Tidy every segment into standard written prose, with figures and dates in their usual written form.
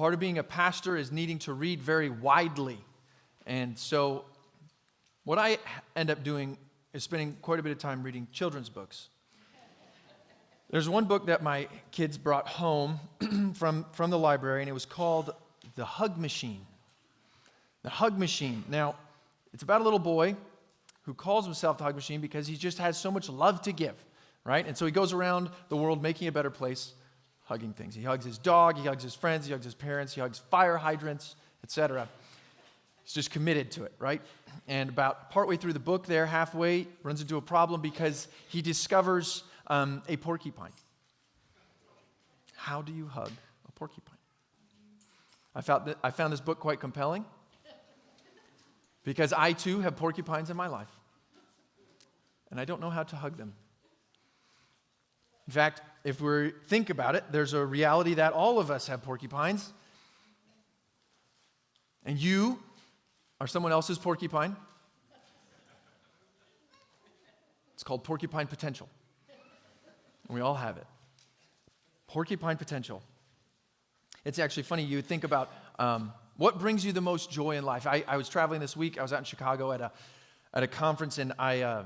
Part of being a pastor is needing to read very widely. And so what I end up doing is spending quite a bit of time reading children's books. There's one book that my kids brought home from the library, and it was called The Hug Machine. The Hug Machine. Now, it's about a little boy who calls himself the Hug Machine because he just has so much love to give, right? And so he goes around the world making a better place, hugging things. He hugs his dog, he hugs his friends, he hugs his parents, he hugs fire hydrants, etc. He's just committed to it, right? And about partway through the book there, halfway, runs into a problem because he discovers a porcupine. How do you hug a porcupine? I found this book quite compelling because I too have porcupines in my life, and I don't know how to hug them. In fact, if we think about it, there's a reality that all of us have porcupines, and you are someone else's porcupine. It's called porcupine potential, and we all have it. Porcupine potential. It's actually funny, you think about what brings you the most joy in life. I was traveling this week. I was out in Chicago at a conference, and I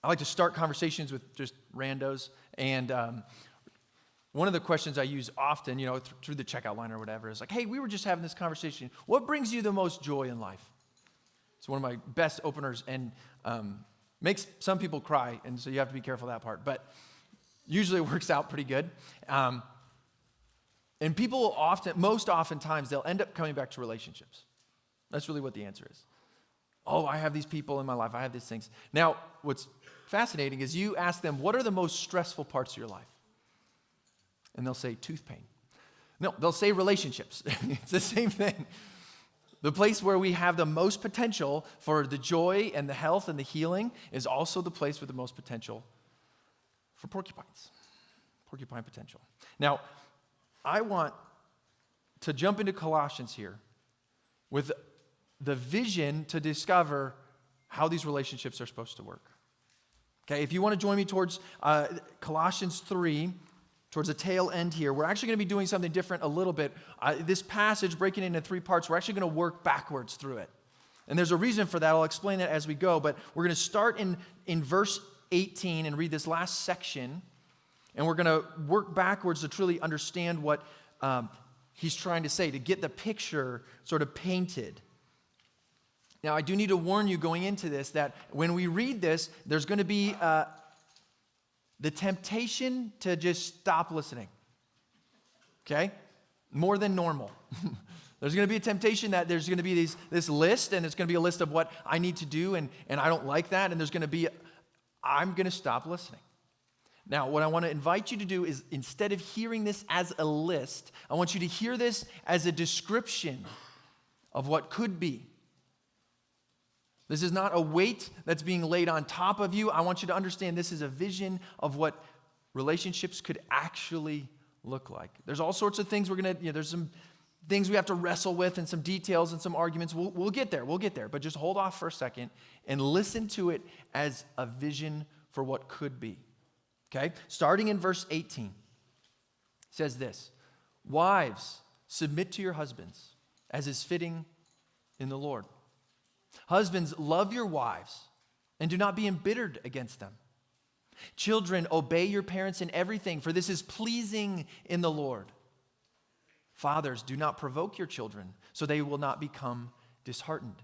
like to start conversations with just randos. And one of the questions I use often, through the checkout line or whatever, is like, hey, we were just having this conversation. What brings you the most joy in life? It's one of my best openers and makes some people cry, and so you have to be careful of that part. But usually it works out pretty good. And people most oftentimes, they'll end up coming back to relationships. That's really what the answer is. Oh, I have these people in my life. I have these things. Now, what's fascinating is you ask them, what are the most stressful parts of your life? And they'll say tooth pain. No, they'll say relationships. It's the same thing. The place where we have the most potential for the joy and the health and the healing is also the place with the most potential for porcupines. Porcupine potential. Now, I want to jump into Colossians here with the vision to discover how these relationships are supposed to work. Okay, if you want to join me towards Colossians 3, towards the tail end here, we're actually going to be doing something different a little bit. This passage, breaking it into 3 parts, we're actually going to work backwards through it. And there's a reason for that. I'll explain that as we go, but we're going to start in verse 18 and read this last section, and we're going to work backwards to truly understand what he's trying to say, to get the picture sort of painted. Now, I do need to warn you going into this that when we read this, there's going to be the temptation to just stop listening. Okay? More than normal. There's going to be a temptation that there's going to be this list, and it's going to be a list of what I need to do, and I don't like that, and there's going to be, I'm going to stop listening. Now, what I want to invite you to do is, instead of hearing this as a list, I want you to hear this as a description of what could be. This is not a weight that's being laid on top of you. I want you to understand this is a vision of what relationships could actually look like. There's all sorts of things there's some things we have to wrestle with and some details and some arguments. We'll get there. But just hold off for a second and listen to it as a vision for what could be. Okay? Starting in verse 18, it says this: Wives, submit to your husbands, as is fitting in the Lord. Husbands, love your wives, and do not be embittered against them. Children, obey your parents in everything, for this is pleasing in the Lord. Fathers, do not provoke your children, so they will not become disheartened.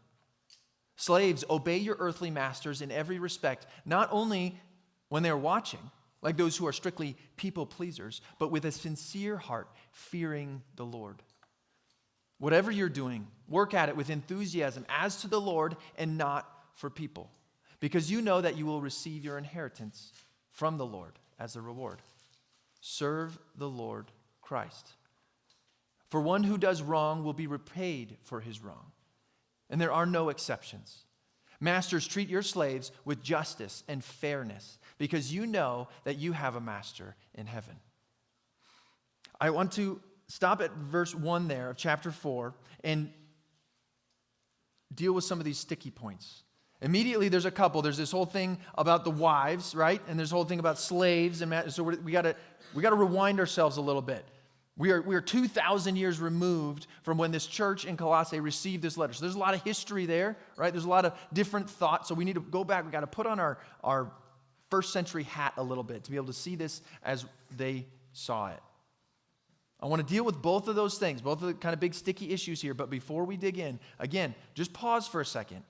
Slaves, obey your earthly masters in every respect, not only when they are watching, like those who are strictly people pleasers, but with a sincere heart, fearing the Lord. Whatever you're doing, work at it with enthusiasm as to the Lord and not for people, because you know that you will receive your inheritance from the Lord as a reward. Serve the Lord Christ. For one who does wrong will be repaid for his wrong, and there are no exceptions. Masters, treat your slaves with justice and fairness, because you know that you have a master in heaven. I want to stop at verse 1 there of chapter 4 and deal with some of these sticky points. Immediately there's a couple. There's this whole thing about the wives, right? And there's a whole thing about slaves. And so we got to rewind ourselves a little bit. We are 2,000 years removed from when this church in Colossae received this letter. So there's a lot of history there, right? There's a lot of different thoughts. So we need to go back. We got to put on our first century hat a little bit to be able to see this as they saw it. I want to deal with both of those things, both of the kind of big sticky issues here. But before we dig in, again, just pause for a second.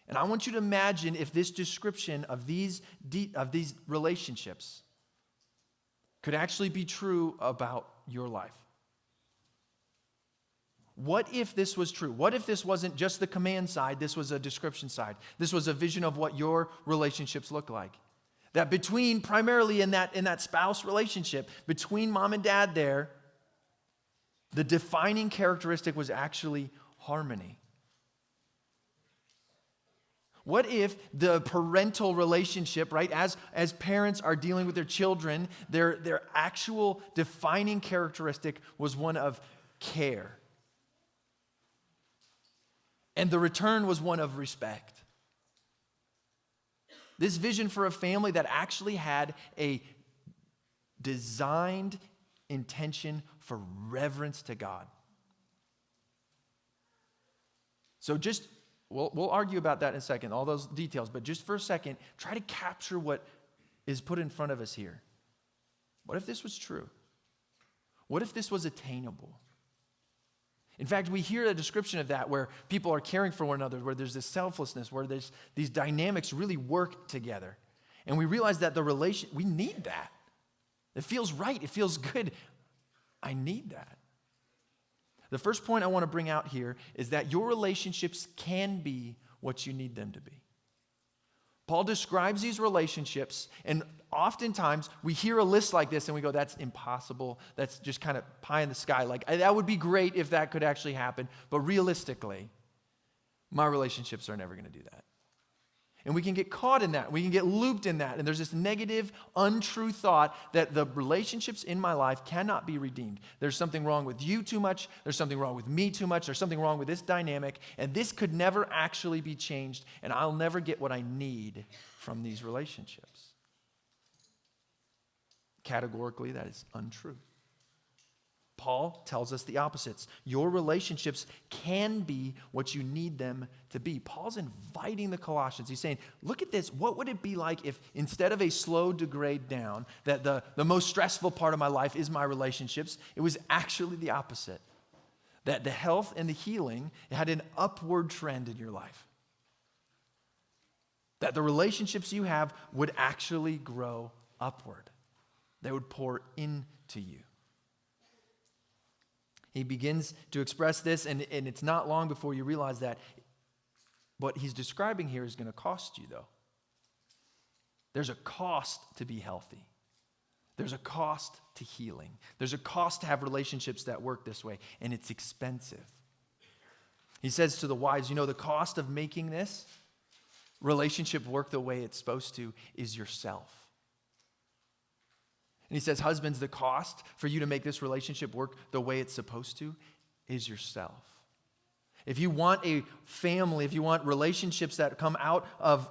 And I want you to imagine if this description of these relationships could actually be true about your life. What if this was true? What if this wasn't just the command side, this was a description side? This was a vision of what your relationships look like. That between, primarily in that spouse relationship, between mom and dad there, the defining characteristic was actually harmony. What if the parental relationship, right, as parents are dealing with their children, their actual defining characteristic was one of care? And the return was one of respect. This vision for a family that actually had a designed intention for reverence to God. So we'll argue about that in a second, all those details, but just for a second, try to capture what is put in front of us here. What if this was true? What if this was attainable? In fact, we hear a description of that where people are caring for one another, where there's this selflessness, where there's these dynamics really work together. And we realize that we need that. It feels right. It feels good. I need that. The first point I want to bring out here is that your relationships can be what you need them to be. Paul describes these relationships, and oftentimes we hear a list like this and we go, that's impossible. That's just kind of pie in the sky. Like, that would be great if that could actually happen, but realistically, my relationships are never going to do that. And we can get caught in that. We can get looped in that. And there's this negative, untrue thought that the relationships in my life cannot be redeemed. There's something wrong with you too much. There's something wrong with me too much. There's something wrong with this dynamic. And this could never actually be changed. And I'll never get what I need from these relationships. Categorically, that is untrue. Paul tells us the opposites. Your relationships can be what you need them to be. Paul's inviting the Colossians. He's saying, look at this. What would it be like if instead of a slow degrade down, that the most stressful part of my life is my relationships, it was actually the opposite. That the health and the healing had an upward trend in your life. That the relationships you have would actually grow upward. They would pour into you. He begins to express this, and it's not long before you realize that what he's describing here is going to cost you, though. There's a cost to be healthy. There's a cost to healing. There's a cost to have relationships that work this way, and it's expensive. He says to the wives, the cost of making this relationship work the way it's supposed to is yourself. And he says, husbands, the cost for you to make this relationship work the way it's supposed to is yourself. If you want a family, if you want relationships that come out of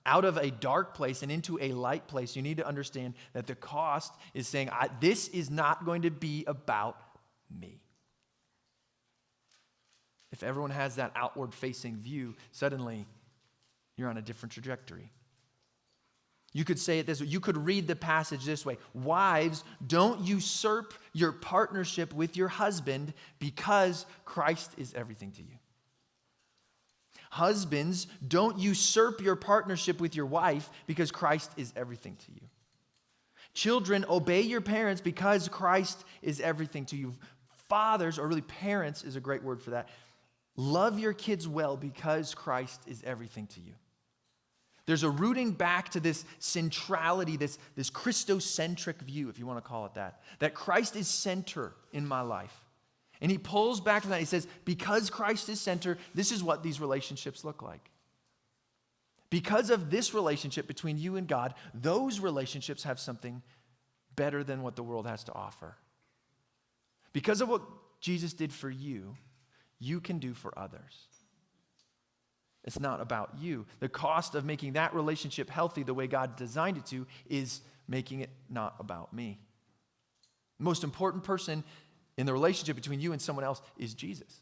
a dark place and into a light place, you need to understand that the cost is saying, this is not going to be about me. If everyone has that outward-facing view, suddenly you're on a different trajectory. You could say it this way. You could read the passage this way. Wives, don't usurp your partnership with your husband because Christ is everything to you. Husbands, don't usurp your partnership with your wife because Christ is everything to you. Children, obey your parents because Christ is everything to you. Fathers, or really parents is a great word for that. Love your kids well because Christ is everything to you. There's a rooting back to this centrality, this Christocentric view, if you want to call it that Christ is center in my life. And he pulls back from that. He says, because Christ is center, this is what these relationships look like. Because of this relationship between you and God, those relationships have something better than what the world has to offer. Because of what Jesus did for you, you can do for others. It's not about you. The cost of making that relationship healthy the way God designed it to is making it not about me. The most important person in the relationship between you and someone else is Jesus.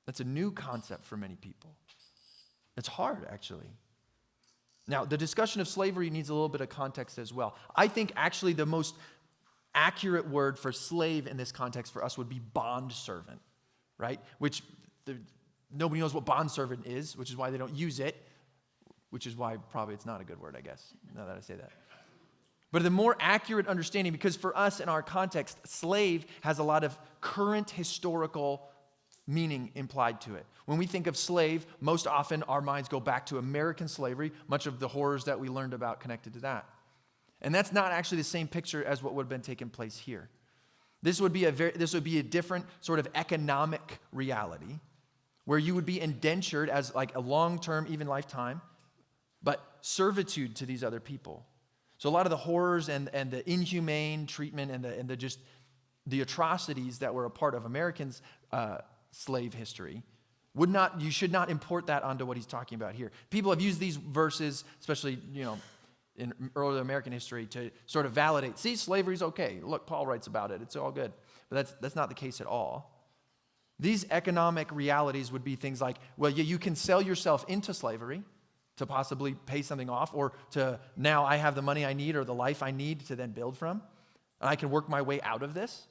That's a new concept for many people. It's hard, actually. Now, the discussion of slavery needs a little bit of context as well. I think actually the most accurate word for slave in this context for us would be bondservant, right? Which nobody knows what bondservant is, which is why they don't use it, which is why probably it's not a good word, I guess, now that I say that. But the more accurate understanding, because for us in our context, slave has a lot of current historical meaning implied to it. When we think of slave, most often our minds go back to American slavery, much of the horrors that we learned about connected to that. And that's not actually the same picture as what would have been taking place here. This would be a different sort of economic reality where you would be indentured as like a long-term, even lifetime, but servitude to these other people. So a lot of the horrors and the inhumane treatment and the atrocities that were a part of Americans' slave history you should not import that onto what he's talking about here. People have used these verses, especially, in early American history, to sort of validate, see, slavery's okay. Look, Paul writes about it. It's all good. But that's not the case at all. These economic realities would be things like, well, you can sell yourself into slavery to possibly pay something off, or to now I have the money I need or the life I need to then build from, and I can work my way out of this.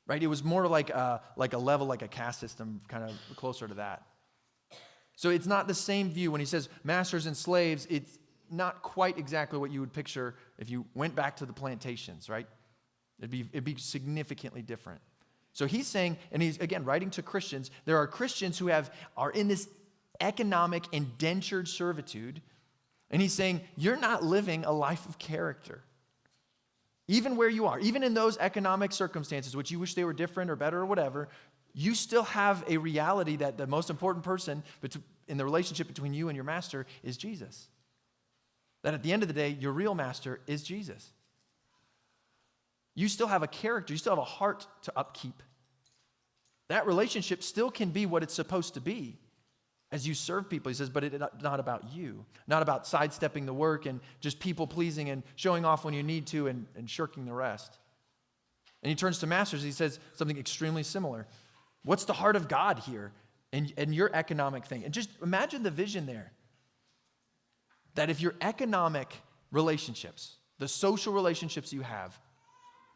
Right? It was more like a level, like a caste system, kind of closer to that. So it's not the same view. When he says masters and slaves, it's not quite exactly what you would picture if you went back to the plantations, right? It'd be significantly different. So he's saying, and he's, again, writing to Christians, there are Christians who are in this economic indentured servitude, and he's saying, you're not living a life of character. Even where you are, even in those economic circumstances, which you wish they were different or better or whatever, you still have a reality that the most important person in the relationship between you and your master is Jesus. That at the end of the day, your real master is Jesus. You still have a character, you still have a heart to upkeep. That relationship still can be what it's supposed to be as you serve people. He says, but it's not about you, not about sidestepping the work and just people-pleasing and showing off when you need to and shirking the rest. And he turns to masters, he says something extremely similar. What's the heart of God here and your economic thing? And just imagine the vision there. That if your economic relationships, the social relationships you have,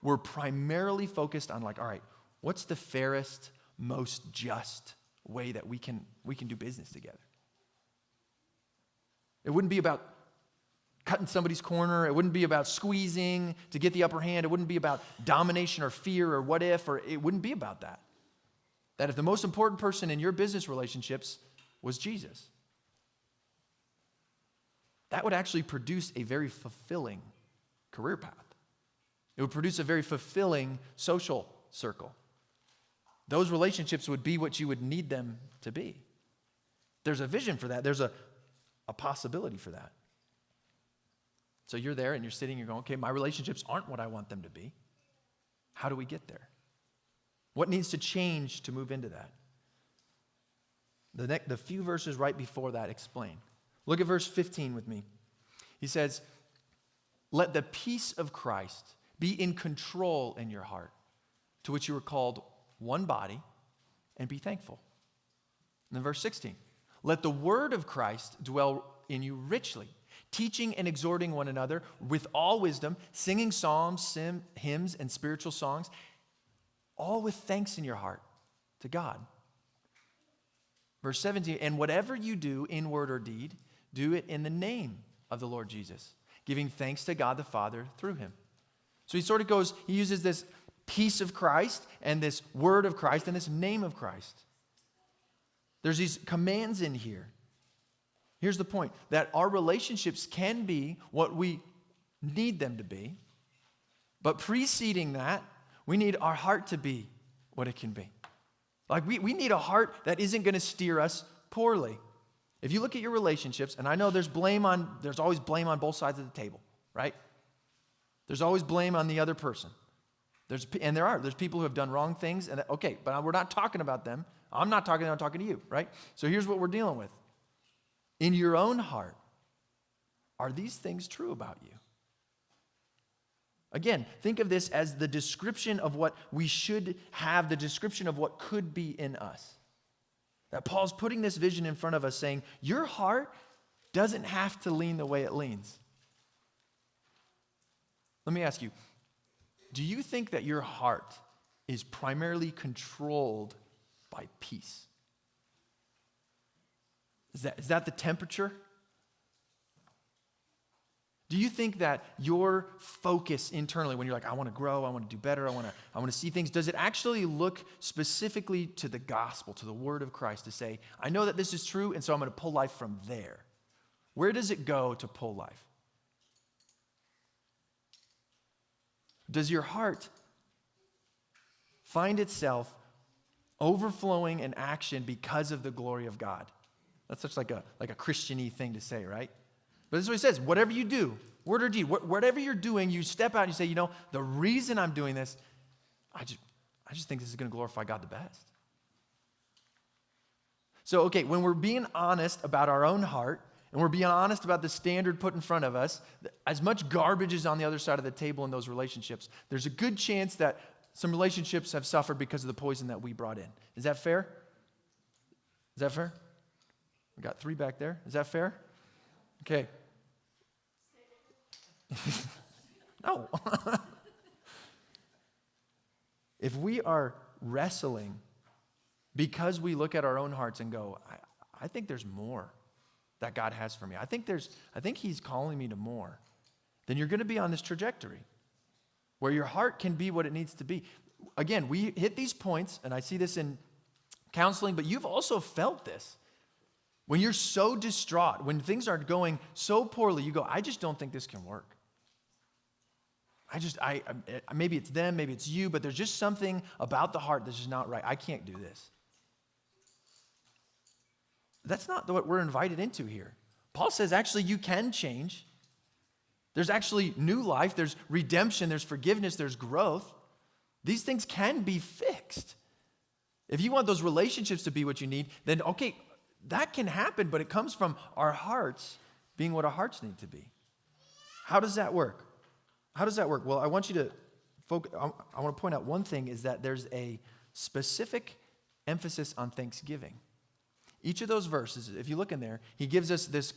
were primarily focused on like, all right, what's the fairest, most just way that we can do business together? It wouldn't be about cutting somebody's corner. It wouldn't be about squeezing to get the upper hand. It wouldn't be about domination or fear or what if, or it wouldn't be about that. That if the most important person in your business relationships was Jesus, that would actually produce a very fulfilling career path. It would produce a very fulfilling social circle. Those relationships would be what you would need them to be. There's a vision for that. There's a possibility for that. So you're there and you're sitting, you're going, okay, my relationships aren't what I want them to be. How do we get there? What needs to change to move into that? The few verses right before that explain. Look at verse 15 with me. He says, let the peace of Christ be in control in your heart, to which you were called one body, and be thankful. And then verse 16, let the word of Christ dwell in you richly, teaching and exhorting one another with all wisdom, singing psalms, hymns, and spiritual songs, all with thanks in your heart to God. Verse 17, and whatever you do in word or deed, do it in the name of the Lord Jesus, giving thanks to God the Father through him. So he uses this peace of Christ and this word of Christ and this name of Christ. There's these commands in here. Here's the point, that our relationships can be what we need them to be, but preceding that, we need our heart to be what it can be. Like we need a heart that isn't going to steer us poorly. If you look at your relationships, and I know there's always blame on both sides of the table, right? There's always blame on the other person. There's people who have done wrong things, and okay, but we're not talking about them. I'm talking to you, right? So here's what we're dealing with. In your own heart, are these things true about you? Again, think of this as the description of what we should have, the description of what could be in us. That Paul's putting this vision in front of us saying, your heart doesn't have to lean the way it leans. Let me ask you, do you think that your heart is primarily controlled by peace? Is that the temperature? Do you think that your focus internally, when you're like, I want to grow, I want to do better, I want to see things, does it actually look specifically to the gospel, to the word of Christ, to say, I know that this is true, and so I'm going to pull life from there? Where does it go to pull life? Does your heart find itself overflowing in action because of the glory of God? That's such like a Christian-y thing to say, right? But this is what he says, whatever you do, word or deed, whatever you're doing, you step out and you say, the reason I'm doing this, I just think this is going to glorify God the best. So, okay, when we're being honest about our own heart, and we're being honest about the standard put in front of us, as much garbage is on the other side of the table in those relationships, there's a good chance that some relationships have suffered because of the poison that we brought in. Is that fair? Is that fair? We got 3 back there. Is that fair? Okay. No. If we are wrestling because we look at our own hearts and go, I think there's more that God has for me. I think he's calling me to more. Then you're going to be on this trajectory where your heart can be what it needs to be. Again, we hit these points, and I see this in counseling, but you've also felt this. When you're so distraught, when things are going so poorly, you go, I just don't think this can work. Maybe it's them, maybe it's you, but there's just something about the heart that's just not right. I can't do this. That's not what we're invited into here. Paul says, actually, you can change. There's actually new life, there's redemption, there's forgiveness, there's growth. These things can be fixed. If you want those relationships to be what you need, then okay, that can happen, but it comes from our hearts being what our hearts need to be. How does that work? Well, I want you to focus. I want to point out one thing is that there's a specific emphasis on thanksgiving. Each of those verses, if you look in there, he gives us this,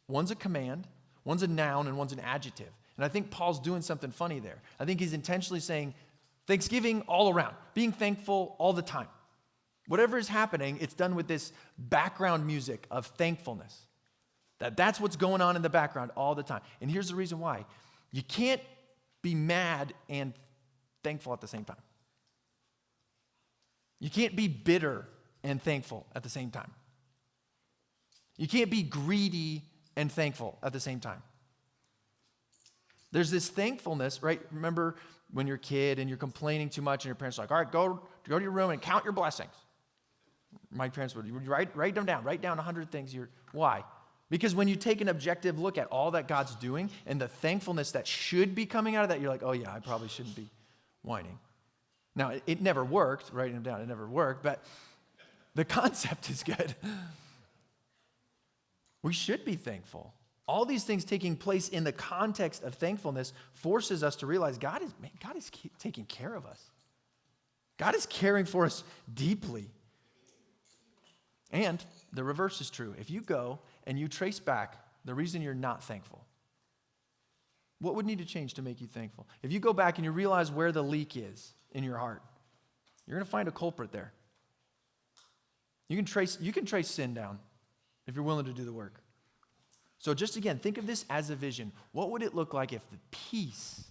one's a command, one's a noun, and one's an adjective. And I think Paul's doing something funny there. I think he's intentionally saying thanksgiving all around, being thankful all the time. Whatever is happening, it's done with this background music of thankfulness. That's what's going on in the background all the time. And here's the reason why. You can't be mad and thankful at the same time. You can't be bitter and thankful at the same time. You can't be greedy and thankful at the same time. There's this thankfulness, right? Remember when you're a kid and you're complaining too much and your parents are like, all right, go to your room and count your blessings. My parents would write them down. Write down 100 things. Why? Because when you take an objective look at all that God's doing and the thankfulness that should be coming out of that, you're like, oh yeah, I probably shouldn't be whining. Now, it never worked. Writing them down, it never worked. But the concept is good. We should be thankful. All these things taking place in the context of thankfulness forces us to realize God is taking care of us. God is caring for us deeply. And the reverse is true. If you go and you trace back the reason you're not thankful, what would need to change to make you thankful? If you go back and you realize where the leak is in your heart, you're going to find a culprit there. You can trace sin down if you're willing to do the work. So just again, think of this as a vision. What would it look like if the peace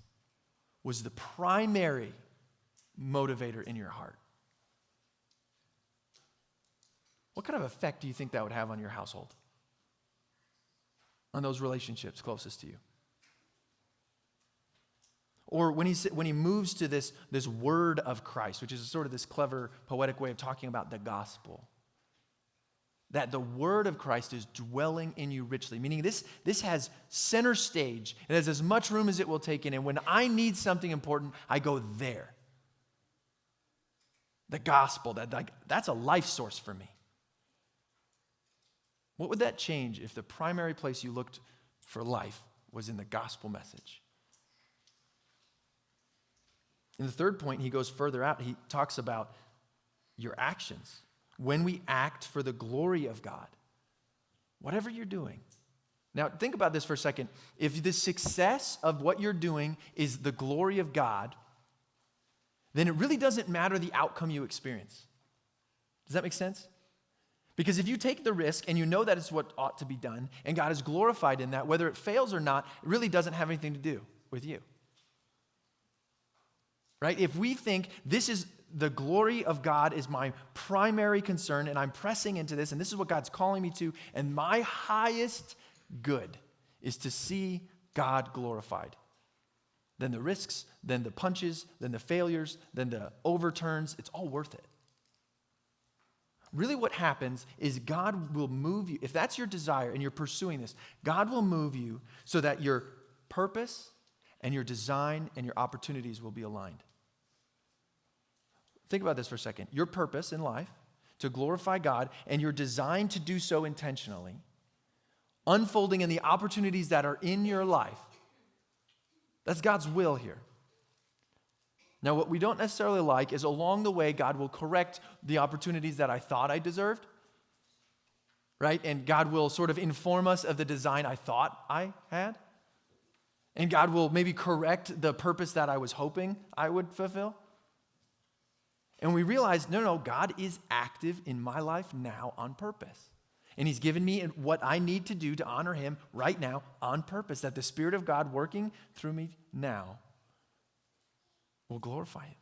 was the primary motivator in your heart? What kind of effect do you think that would have on your household? On those relationships closest to you? Or when he moves to this word of Christ, which is sort of this clever, poetic way of talking about the gospel. That the word of Christ is dwelling in you richly, meaning this has center stage. It has as much room as it will take in. And when I need something important, I go there. The gospel, that's a life source for me. What would that change if the primary place you looked for life was in the gospel message? In the third point, he goes further out. He talks about your actions. When we act for the glory of God, whatever you're doing. Now, think about this for a second. If the success of what you're doing is the glory of God, then it really doesn't matter the outcome you experience. Does that make sense? Because if you take the risk and you know that it's what ought to be done, and God is glorified in that, whether it fails or not, it really doesn't have anything to do with you. Right? If we think this is the glory of God is my primary concern, and I'm pressing into this, and this is what God's calling me to, and my highest good is to see God glorified, then the risks, then the punches, then the failures, then the overturns, it's all worth it. Really what happens is God will move you. If that's your desire and you're pursuing this, God will move you so that your purpose and your design and your opportunities will be aligned. Think about this for a second. Your purpose in life, to glorify God, and your design to do so intentionally, unfolding in the opportunities that are in your life, that's God's will here. Now, what we don't necessarily like is along the way, God will correct the opportunities that I thought I deserved, right? And God will sort of inform us of the design I thought I had. And God will maybe correct the purpose that I was hoping I would fulfill. And we realize, no, God is active in my life now on purpose. And he's given me what I need to do to honor him right now on purpose, that the Spirit of God working through me now will glorify him.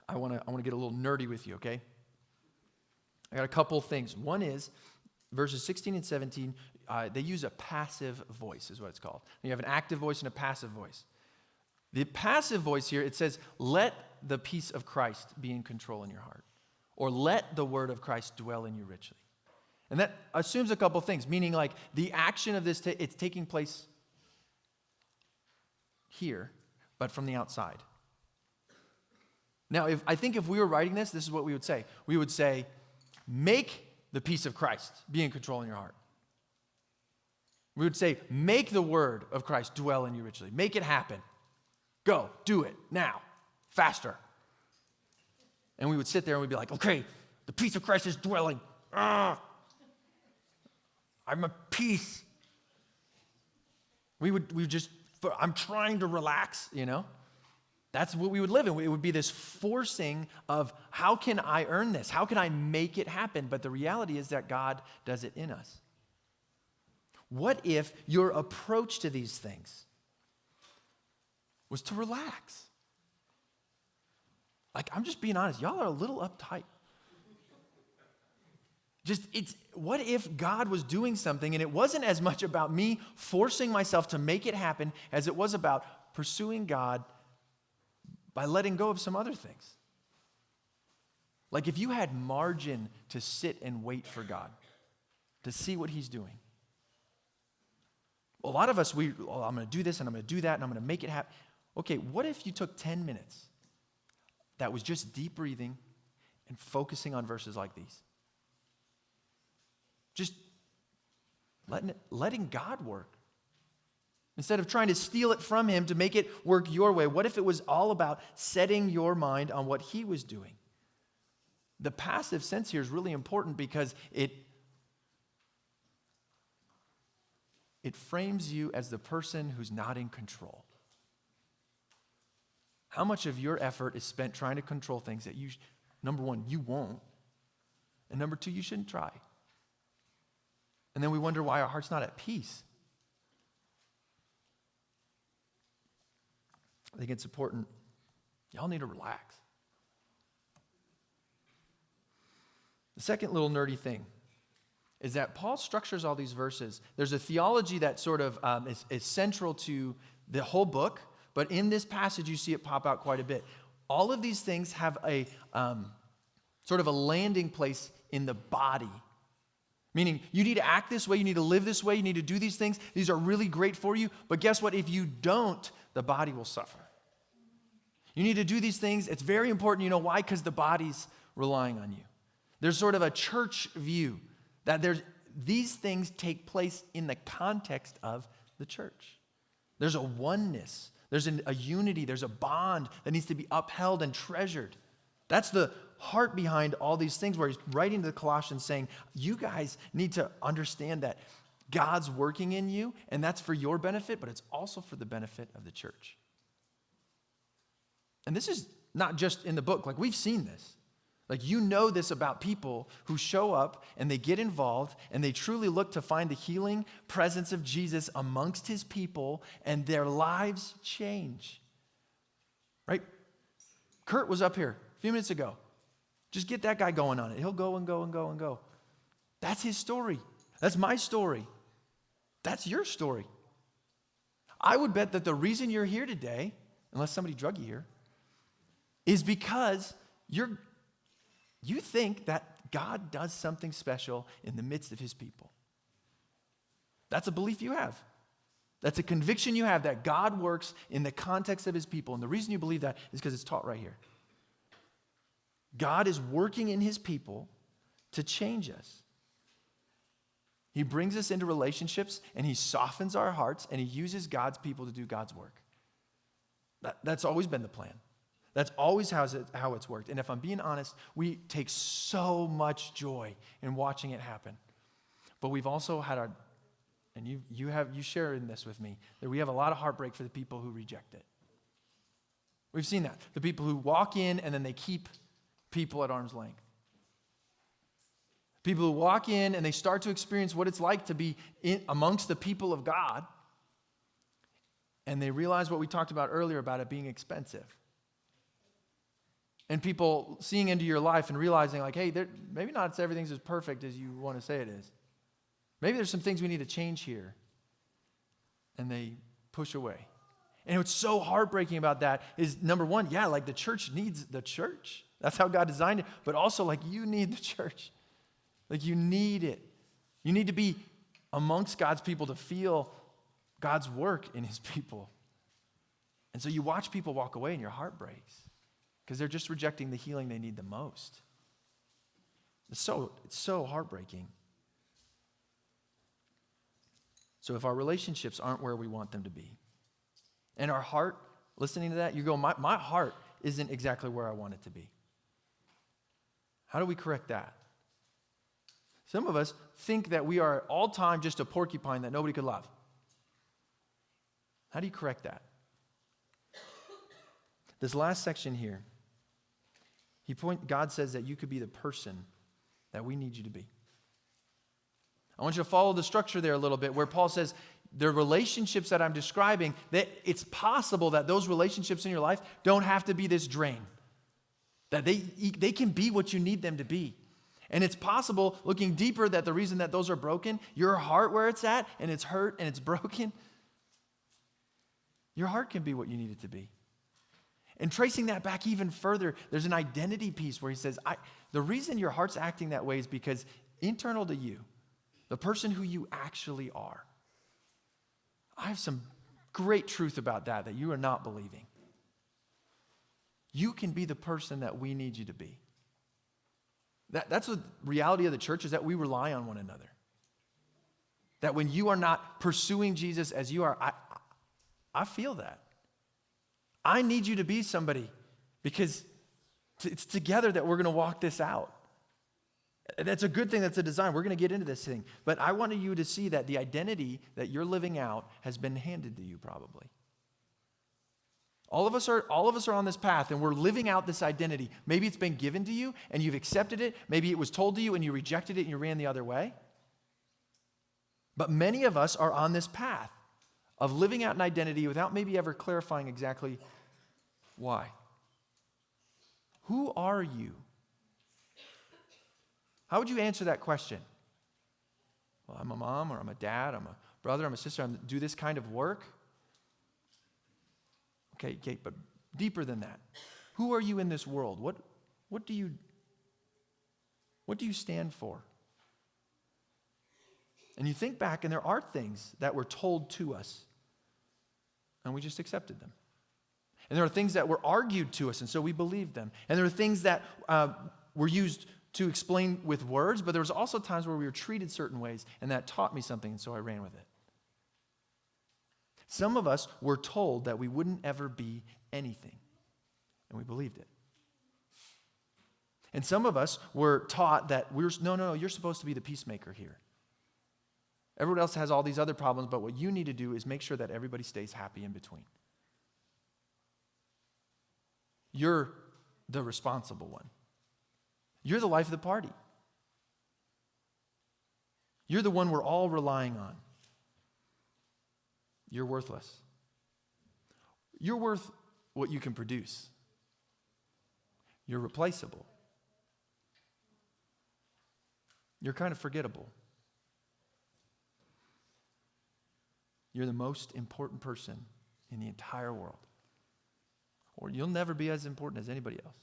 I want to get a little nerdy with you, okay? I got a couple things. One is, verses 16 and 17, they use a passive voice, is what it's called. You have an active voice and a passive voice. The passive voice here, it says, let the peace of Christ be in control in your heart. Or let the word of Christ dwell in you richly. And that assumes a couple things, meaning like the action of this, it's taking place here, but from the outside. Now, I think if we were writing this is what we would say. We would say, make the peace of Christ be in control in your heart. We would say, make the word of Christ dwell in you richly. Make it happen. Go, do it, now, faster. And we would sit there and we'd be like, okay, the peace of Christ is dwelling. I'm at peace. I'm trying to relax, you know? That's what we would live in. It would be this forcing of, how can I earn this? How can I make it happen? But the reality is that God does it in us. What if your approach to these things was to relax? Like, I'm just being honest. Y'all are a little uptight. What if God was doing something and it wasn't as much about me forcing myself to make it happen as it was about pursuing God by letting go of some other things? Like if you had margin to sit and wait for God, to see what he's doing. A lot of us, I'm going to do this and I'm going to do that and I'm going to make it happen. Okay, what if you took 10 minutes that was just deep breathing and focusing on verses like these? Just letting God work. Instead of trying to steal it from him to make it work your way, what if it was all about setting your mind on what he was doing? The passive sense here is really important because it frames you as the person who's not in control. How much of your effort is spent trying to control things that number one, you won't, and number two, you shouldn't try? And then we wonder why our heart's not at peace. I think it's important. Y'all need to relax. The second little nerdy thing is that Paul structures all these verses. There's a theology that sort of is central to the whole book, but in this passage you see it pop out quite a bit. All of these things have a sort of a landing place in the body. Meaning, you need to act this way, you need to live this way, you need to do these things. These are really great for you, but guess what? If you don't, the body will suffer. You need to do these things. It's very important. You know why? Because the body's relying on you. There's sort of a church view that these things take place in the context of the church. There's a oneness. There's a unity. There's a bond that needs to be upheld and treasured. That's the heart behind all these things, where he's writing to the Colossians saying, you guys need to understand that God's working in you, and that's for your benefit, but it's also for the benefit of the church. And this is not just in the book. Like, we've seen this. Like, you know this about people who show up and they get involved and they truly look to find the healing presence of Jesus amongst his people, and their lives change. Right? Kurt was up here a few minutes ago. Just get that guy going on it. He'll go and go and go and go. That's his story. That's my story. That's your story. I would bet that the reason you're here today, unless somebody drug you here, is because you think that God does something special in the midst of his people. That's a belief you have. That's a conviction you have that God works in the context of his people. And the reason you believe that is because it's taught right here. God is working in his people to change us. He brings us into relationships, and he softens our hearts, and he uses God's people to do God's work. That's always been the plan. That's always how it's worked. And if I'm being honest, we take so much joy in watching it happen. But we've also had and you share in this with me, that we have a lot of heartbreak for the people who reject it. We've seen that. The people who walk in and then they keep people at arm's length. People who walk in and they start to experience what it's like to be amongst the people of God, and they realize what we talked about earlier about it being expensive. And people seeing into your life and realizing, like, hey, maybe not everything's as perfect as you want to say it is. Maybe there's some things we need to change here. And they push away. And what's so heartbreaking about that is, number one, yeah, like the church needs the church. That's how God designed it. But also, like, you need the church. Like, you need it. You need to be amongst God's people to feel God's work in his people. And so you watch people walk away and your heart breaks because they're just rejecting the healing they need the most. It's so heartbreaking. So if our relationships aren't where we want them to be, and our heart, listening to that, you go, my heart isn't exactly where I want it to be. How do we correct that? Some of us think that we are all time just a porcupine that nobody could love. How do you correct that? This last section here, God says that you could be the person that we need you to be. I want you to follow the structure there a little bit, where Paul says the relationships that I'm describing, that it's possible that those relationships in your life don't have to be this drain. That they can be what you need them to be. And it's possible, looking deeper, that the reason that those are broken, your heart where it's at, and it's hurt and it's broken, your heart can be what you need it to be. And tracing that back even further, there's an identity piece where he says, the reason your heart's acting that way is because internal to you, the person who you actually are. I have some great truth about that you are not believing. You can be the person that we need you to be. That's the reality of the church, is that we rely on one another. That when you are not pursuing Jesus as you are, I feel that. I need you to be somebody, because it's together that we're going to walk this out. That's a good thing. That's a design. We're going to get into this thing. But I wanted you to see that the identity that you're living out has been handed to you probably. All of us are on this path, and we're living out this identity. Maybe it's been given to you and you've accepted it. Maybe it was told to you and you rejected it and you ran the other way. But many of us are on this path of living out an identity without maybe ever clarifying exactly why. Who are you? How would you answer that question? Well, I'm a mom, or I'm a dad, I'm a brother, I'm a sister, I do this kind of work. Okay, but deeper than that. Who are you in this world? What do you stand for? And you think back, and there are things that were told to us, and we just accepted them. And there are things that were argued to us, and so we believed them. And there are things that were used to explain with words, but there was also times where we were treated certain ways, and that taught me something, and so I ran with it. Some of us were told that we wouldn't ever be anything, and we believed it. And some of us were taught that no, you're supposed to be the peacemaker here. Everyone else has all these other problems, but what you need to do is make sure that everybody stays happy in between. You're the responsible one. You're the life of the party. You're the one we're all relying on. You're worthless. You're worth what you can produce. You're replaceable. You're kind of forgettable. You're the most important person in the entire world. Or you'll never be as important as anybody else.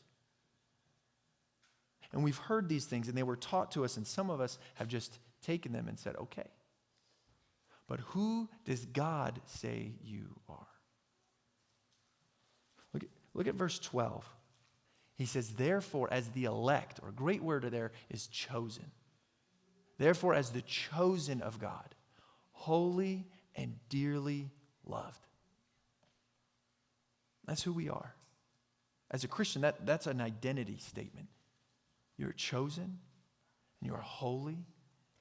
And we've heard these things, and they were taught to us, and some of us have just taken them and said, okay. But who does God say you are? Look at verse 12. He says, therefore, as the elect, or a great word there is chosen. Therefore, as the chosen of God, holy and dearly loved. That's who we are. As a Christian, that's an identity statement. You're chosen, and you are holy,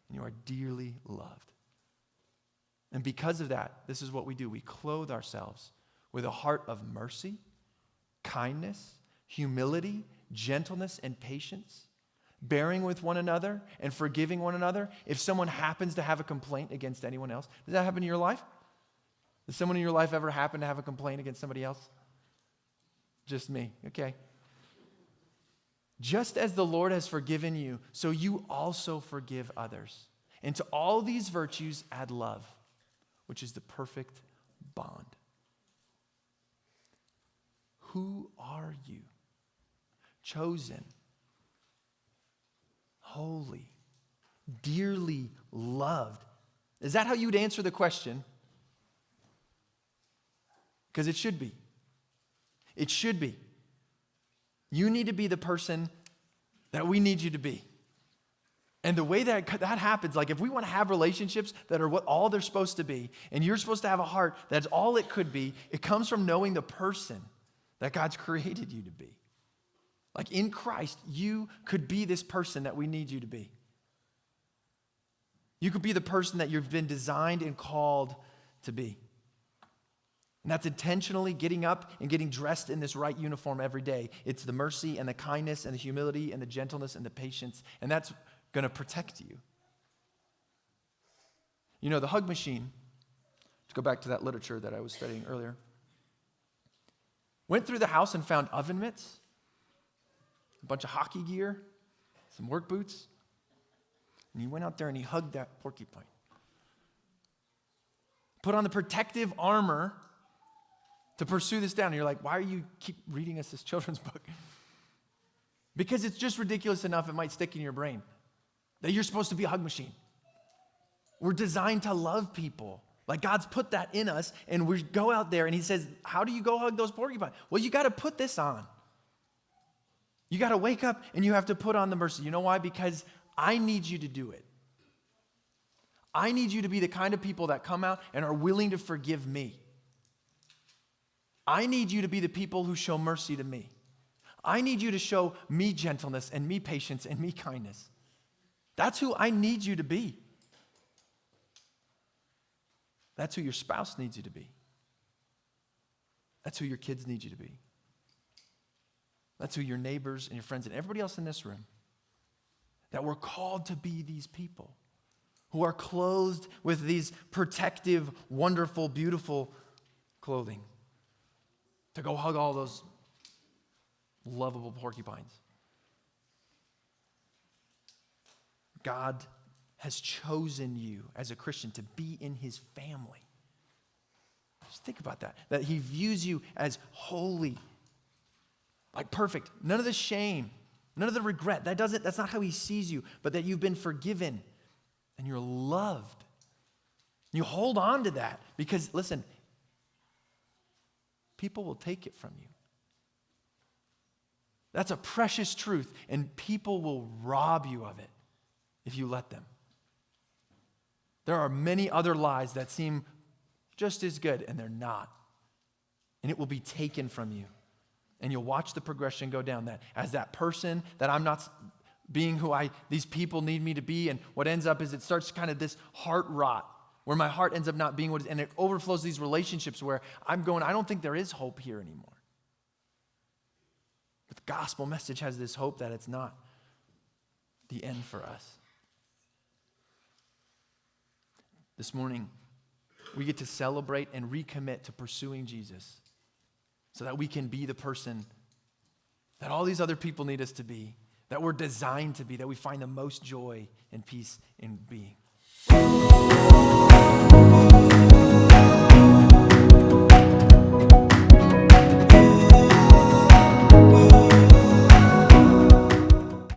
and you are dearly loved. And because of that, this is what we do. We clothe ourselves with a heart of mercy, kindness, humility, gentleness, and patience, bearing with one another and forgiving one another. If someone happens to have a complaint against anyone else, does that happen in your life? Does someone in your life ever happen to have a complaint against somebody else? Just me, okay. Just as the Lord has forgiven you, so you also forgive others. And to all these virtues add love, which is the perfect bond. Who are you? Chosen, holy, dearly loved. Is that how you'd answer the question? Because it should be. It should be. You need to be the person that we need you to be. And the way that happens, like if we want to have relationships that are what all they're supposed to be, and you're supposed to have a heart that's all it could be, it comes from knowing the person that God's created you to be. Like in Christ, you could be this person that we need you to be. You could be the person that you've been designed and called to be. And that's intentionally getting up and getting dressed in this right uniform every day. It's the mercy and the kindness and the humility and the gentleness and the patience. And that's going to protect you. You know, the hug machine, to go back to that literature that I was studying earlier, went through the house and found oven mitts, a bunch of hockey gear, some work boots, and he went out there and he hugged that porcupine. Put on the protective armor to pursue this down. And you're like, why are you keep reading us this children's book? Because it's just ridiculous enough it might stick in your brain that you're supposed to be a hug machine. We're designed to love people. Like God's put that in us, and we go out there and he says, how do you go hug those porcupines? Well, you got to put this on. You got to wake up and you have to put on the mercy. You know why? Because I need you to do it. I need you to be the kind of people that come out and are willing to forgive me. I need you to be the people who show mercy to me. I need you to show me gentleness and me patience and me kindness. That's who I need you to be. That's who your spouse needs you to be. That's who your kids need you to be. That's who your neighbors and your friends and everybody else in this room. That we're called to be these people who are clothed with these protective, wonderful, beautiful clothing. To go hug all those lovable porcupines. God has chosen you as a Christian to be in his family. Just think about that. That he views you as holy, like perfect. None of the shame, none of the regret. That's not how he sees you, but that you've been forgiven and you're loved. You hold on to that because, listen, people will take it from you. That's a precious truth, and people will rob you of it if you let them. There are many other lies that seem just as good, and they're not. And it will be taken from you. And you'll watch the progression go down, that as that person that I'm not being who these people need me to be, and what ends up is it starts kind of this heart rot where my heart ends up not being what it is, and it overflows these relationships where I'm going, I don't think there is hope here anymore. But the gospel message has this hope that it's not the end for us. This morning, we get to celebrate and recommit to pursuing Jesus so that we can be the person that all these other people need us to be, that we're designed to be, that we find the most joy and peace in being.